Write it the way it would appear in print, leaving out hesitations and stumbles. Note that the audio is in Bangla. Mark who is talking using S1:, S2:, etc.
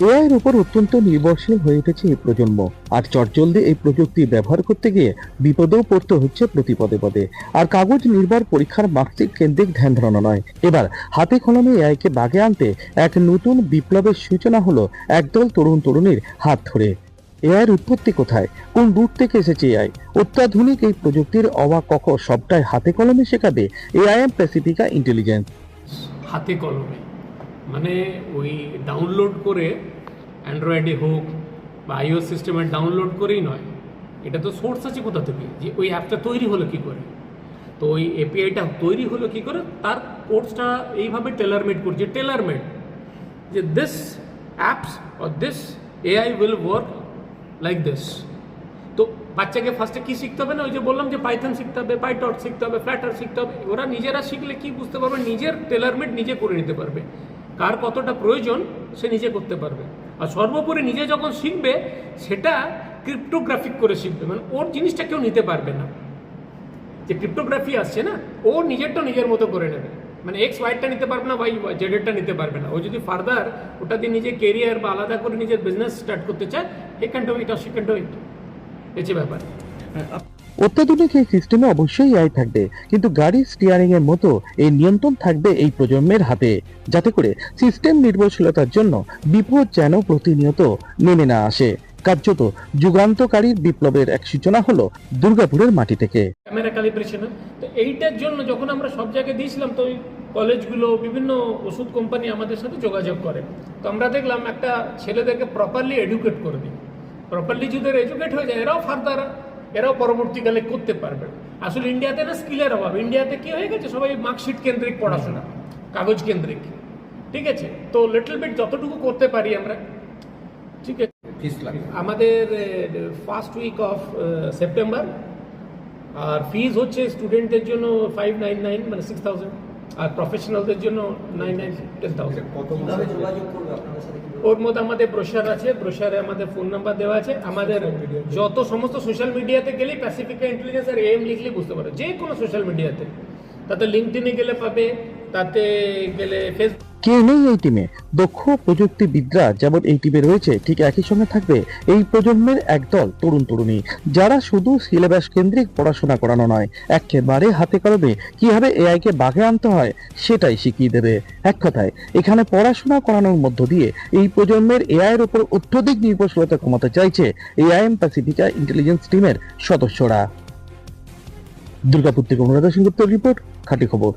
S1: এআই এর উপর অত্যন্ত নির্ভরশীল হয়ে উঠেছে এই প্রজন্ম। আর চটজলদি এই প্রযুক্তি ব্যবহার করতে গিয়ে বিপদেও পড়তে হচ্ছে প্রতি পদে পদে। আর কাগজ নির্ভর পরীক্ষার মার্কশিট কেন্দ্রিক ধ্যান ধারণা নয়, এবার হাতে কলমে এআই কে বাগে আনতে এক নতুন বিপ্লবের সূচনা হলো একদল তরুণ তরুণীর হাত ধরে। এআই এর উৎপত্তি কোথায়, কোন রুট থেকে এসেছে এআই? অত্যাধুনিক এই প্রযুক্তির অবাক কক সবটাই হাতে কলমে শেখাবে এআইএম প্যাসিফিকা ইন্টেলিজেন্স।
S2: হাতে কলমে মানে ওই ডাউনলোড করে অ্যান্ড্রয়েডে হোক বা আইওএস সিস্টেমে ডাউনলোড করেই নয়, এটা তো সোর্স আছে কোথা থেকে, যে ওই অ্যাপটা তৈরি হলো কী করে, তো ওই এপিআইটা তৈরি হলো কী করে, তার কোর্সটা এইভাবে টেলারমেড করছে। টেলারমেড যে this apps or this AI will work like this. তো বাচ্চাকে ফার্স্টে কী শিখতে হবে না, ওই যে বললাম যে পাইথন শিখতে হবে, পাইটর্চ শিখতে হবে, ফ্ল্যাটার শিখতে হবে। ওরা নিজেরা শিখলে কি বুঝতে পারবে, নিজের টেলারমেড নিজে করে নিতে পারবে, কার কতটা প্রয়োজন সে নিজে করতে পারবে। আর সর্বোপরি নিজে যখন শিখবে সেটা ক্রিপ্টোগ্রাফিক করে শিখবে, মানে ওর জিনিসটা কেউ নিতে পারবে না। যে ক্রিপ্টোগ্রাফি আসছে না, ও নিজেরটা নিজের মতো করে নেবে, মানে এক্স ওয়াইটা নিতে পারবে না, ওয়াই জেডেরটা নিতে পারবে না। ও যদি ফার্দার ওটা দিয়ে নিজের কেরিয়ার বা আলাদা করে নিজের বিজনেস স্টার্ট করতে চায়, he can do it or she can do it, এই যে ব্যাপার।
S1: অত্যাধুনিক এই সিস্টেমে অবশ্যই এআই থাকবে, কিন্তু গাড়ির স্টিয়ারিং এর মতো এই নিয়ন্ত্রণ থাকবে এই প্রজন্মের হাতে, যাতে করে সিস্টেম নির্ভরশীলতার জন্য বিপদ যেন প্রতিনিয়ত নেমে না আসে। কার্যত যুগান্তকারী বিপ্লবের এক সূচনা হলো দুর্গাপুরের মাটি থেকে।
S2: ক্যামেরা ক্যালিব্রেশনের তো এইটার জন্য যখন আমরা সব জায়গায় দিয়েছিলাম, তো ওই কলেজগুলো, বিভিন্ন ওষুধ কোম্পানি আমাদের সাথে যোগাযোগ করে। তো আমরা দেখলাম একটা ছেলেদেরকে প্রপারলি এডুকেট করে দিই, প্রপারলি যদি এডুকেট হয়ে যায় এরাও পরবর্তীকালে করতে পারবে। আসলে ইন্ডিয়াতে না স্কিলের অভাব, ইন্ডিয়াতে কি হয়ে গেছে, সবাই মার্কশিট কেন্দ্রিক পড়াশোনা, কাগজ কেন্দ্রিক, ঠিক আছে। তো লিটল বিট যতটুকু করতে পারি আমরা, ঠিক আছে। আমাদের ফার্স্ট উইক অফ সেপ্টেম্বর, আর ফিজ হচ্ছে স্টুডেন্টদের জন্য 599 মানে 6000, আর প্রফেশনালদের জন্য 10,000। ওর মধ্যে আমাদের ব্রোশার আছে, ব্রোশারে আমাদের ফোন নাম্বার দেওয়া আছে। আমাদের যত সমস্ত সোশ্যাল মিডিয়াতে গেলেই প্যাসিফিকা ইন্টেলিজেন্স আর এএম লিখলে বুঝতে পারো, যে কোনো সোশ্যাল মিডিয়াতে, তাতে লিঙ্কডইনে গেলে পাবে, তাতে গেলে ফেসবুক।
S1: কে নেই এই টিমে? দক্ষ প্রযুক্তিবিদরা যেমন এই টিমে রয়েছে, ঠিক একই সঙ্গে থাকবে এই প্রজন্মের একদল তরুণ তরুণী, যারা শুধু সিলেবাস কেন্দ্রিক পড়াশোনা করানো নয়, একেবারে হাতে কলমে কিভাবে এআই কে বাগে আনতে হয় সেটাই শিখিয়ে দেবে। এক কথায় এখানে পড়াশোনা করানোর মধ্য দিয়ে এই প্রজন্মের এআই এর উপর অত্যধিক নির্ভরশীলতা কমাতে চাইছে এআইএম প্যাসিফিকা ইন্টেলিজেন্স টিমের সদস্যরা। দুর্গাপুর থেকে অনুরাধা সেনগুপ্তের রিপোর্ট, খাঁটি খবর।